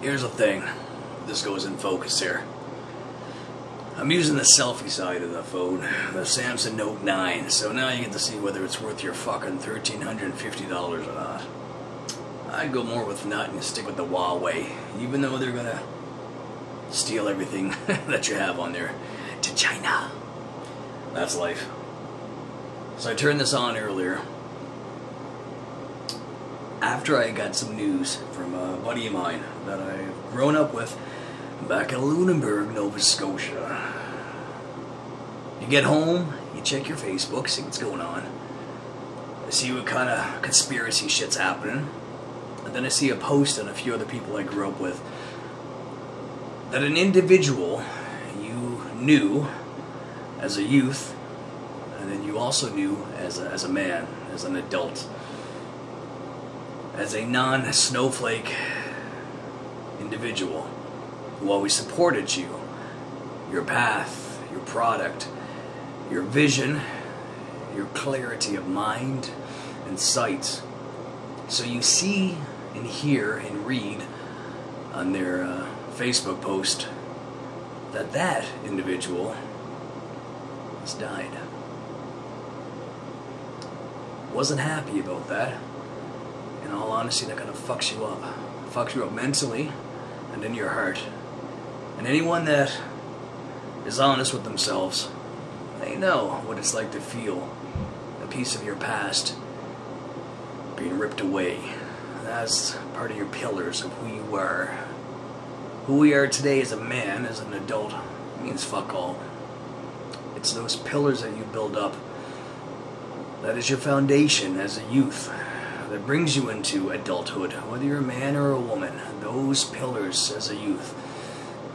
Here's the thing. This goes in focus here. I'm using the selfie side of the phone, the Samsung Note 9, so now you get to see whether it's worth your fucking $1,350 or not. I'd go more with not and stick with the Huawei, even though they're gonna steal everything that you have on there to China. That's life. So I turned this on earlier after I got some news from a buddy of mine that I've grown up with back in Lunenburg, Nova Scotia. You get home, you check your Facebook, see what's going on. I see what kind of conspiracy shit's happening. And then I see a post on a few other people I grew up with that an individual you knew as a youth, and then you also knew as a man, as an adult, as a non-snowflake individual who always supported you, your path, your product, your vision, your clarity of mind and sight. So you see and hear and read on their Facebook post that that individual has died. Wasn't happy about that. In all honesty, that kind of fucks you up. Fucks you up mentally and in your heart. And anyone that is honest with themselves, they know what it's like to feel a piece of your past being ripped away. That's part of your pillars of who you are. Who we are today as a man, as an adult, means fuck all. It's those pillars that you build up. That is your foundation as a youth. That brings you into adulthood, whether you're a man or a woman. Those pillars as a youth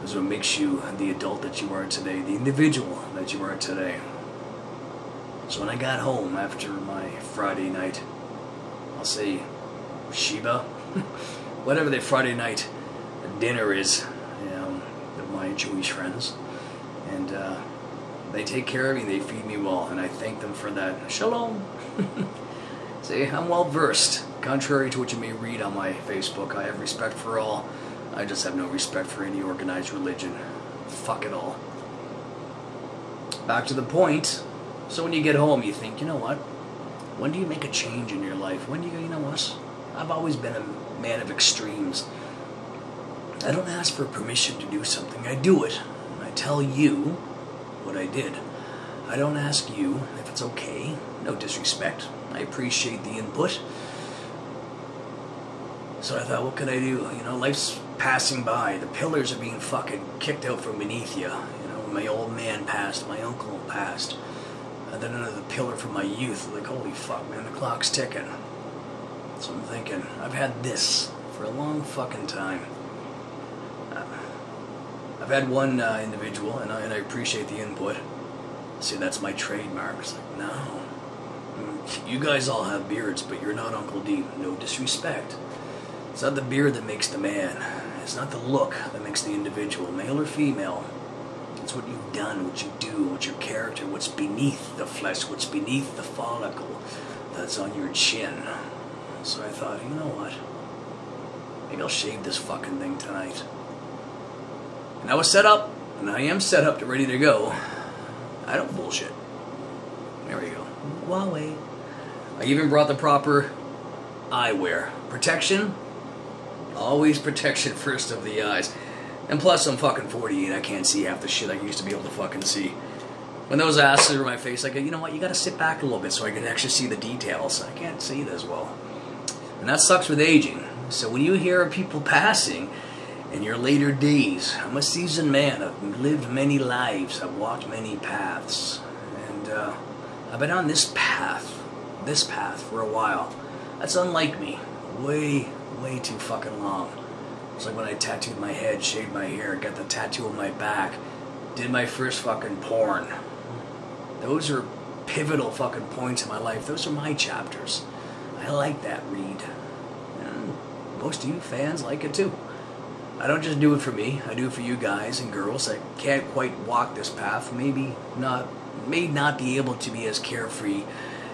is what makes you the adult that you are today, the individual that you are today. So when I got home after my Friday night, I'll say Shiva, whatever the Friday night dinner is, with my Jewish friends, and they take care of me, they feed me well, and I thank them for that. Shalom. See, I'm well versed. Contrary to what you may read on my Facebook, I have respect for all. I just have no respect for any organized religion. Fuck it all. Back to the point. So when you get home, you think, you know what? When do you make a change in your life? When do you go, you know what? I've always been a man of extremes. I don't ask for permission to do something. I do it. I tell you what I did. I don't ask you if it's okay. No disrespect. I appreciate the input. So I thought, what could I do? You know, life's passing by. The pillars are being fucking kicked out from beneath you. You know, my old man passed, my uncle passed. And then another pillar from my youth. Like, holy fuck, man, the clock's ticking. So I'm thinking, I've had this for a long fucking time. I've had one individual, and I appreciate the input. See, that's my trademark. It's like, no. You guys all have beards, but you're not Uncle D. No disrespect. It's not the beard that makes the man. It's not the look that makes the individual, male or female. It's what you've done, what you do, what's your character, what's beneath the flesh, what's beneath the follicle that's on your chin. So I thought, you know what? Maybe I'll shave this fucking thing tonight. And I was set up, and I am set up to ready to go. I don't bullshit. There we go. Huawei. I even brought the proper eyewear. Protection? Always protection first of the eyes. And plus I'm fucking 48, I can't see half the shit I used to be able to fucking see. When those asses are in my face, I go, you know what, you gotta sit back a little bit so I can actually see the details. I can't see it as well. And that sucks with aging. So when you hear of people passing in your later days, I'm a seasoned man. I've lived many lives. I've walked many paths. And I've been on this path for a while. That's unlike me. Way too fucking long. It's like when I tattooed my head, shaved my hair, got the tattoo on my back, did my first fucking porn. Those are pivotal fucking points in my life. Those are my chapters. I like that read. And most of you fans like it too. I don't just do it for me. I do it for you guys and girls that can't quite walk this path. May not be able to be as carefree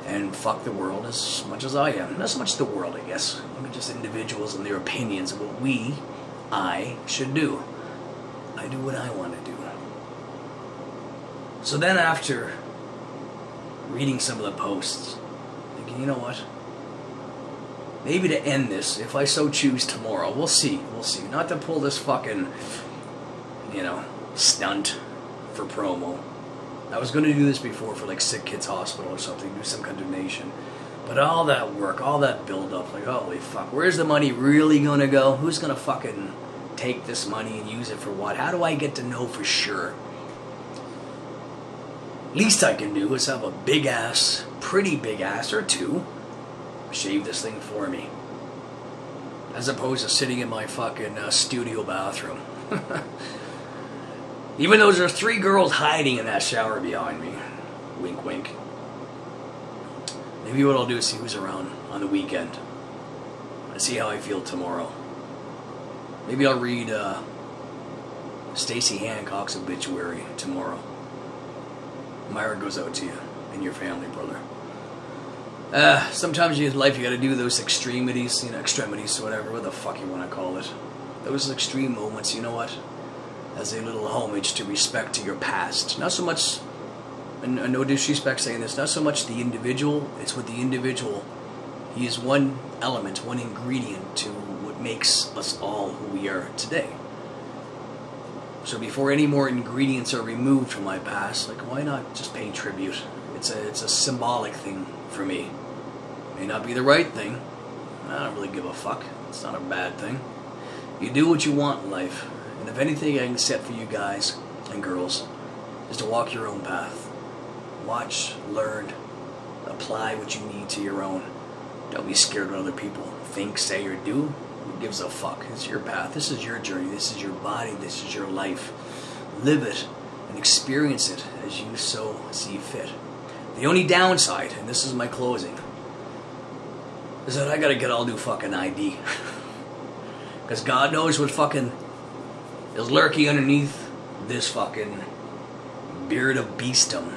and fuck the world as much as I am. Not so much the world, I guess. I mean, just individuals and their opinions of what we I should do. I do what I want to do. So then after reading some of the posts, thinking, you know what? Maybe to end this, if I so choose tomorrow, we'll see. Not to pull this fucking, stunt for promo. I was going to do this before for like Sick Kids Hospital or something, do some kind of donation. But all that work, all that build up, like holy fuck, where's the money really going to go? Who's going to fucking take this money and use it for what? How do I get to know for sure? Least I can do is have a big ass, pretty big ass or two, shave this thing for me. As opposed to sitting in my fucking studio bathroom. Even though there's 3 girls hiding in that shower behind me. Wink, wink. Maybe what I'll do is see who's around on the weekend. And see how I feel tomorrow. Maybe I'll read Stacey Hancock's obituary tomorrow. Myra goes out to you and your family, brother. Sometimes in life you gotta do those extremities, whatever the fuck you wanna call it. Those extreme moments, you know what? As a little homage to respect to your past. Not so much, and no disrespect saying this, not so much the individual, it's with the individual. He is one element, one ingredient to what makes us all who we are today. So before any more ingredients are removed from my past, like why not just pay tribute? It's a symbolic thing for me. May not be the right thing. I don't really give a fuck. It's not a bad thing. You do what you want in life. And if anything I can set for you guys and girls is to walk your own path. Watch, learn, apply what you need to your own. Don't be scared what other people think, say, or do. Who gives a fuck? It's your path. This is your journey. This is your body. This is your life. Live it and experience it as you so see fit. The only downside, and this is my closing, is that I gotta get all new fucking ID. Because God knows what fucking is lurking underneath this fucking beard of beastum.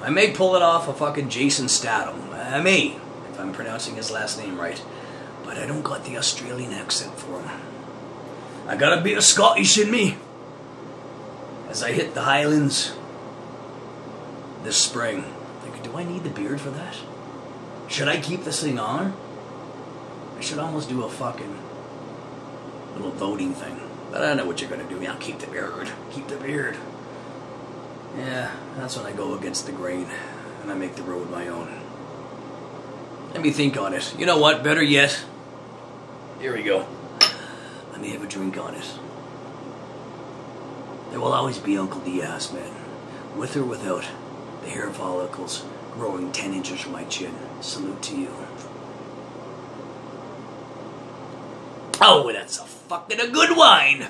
I may pull it off a fucking Jason Statham. I may, if I'm pronouncing his last name right. But I don't got the Australian accent for him. I got a bit of Scottish in me. As I hit the Highlands this spring. Like, do I need the beard for that? Should I keep this thing on? I should almost do a fucking little voting thing. But I don't know what you're going to do. I'll keep the beard. Keep the beard. Yeah, that's when I go against the grain. And I make the road my own. Let me think on it. You know what? Better yet. Here we go. Let me have a drink on it. There will always be Uncle Diaz, man. With or without the hair follicles growing 10 inches from my chin. Salute to you. Oh, that's a fucking good wine!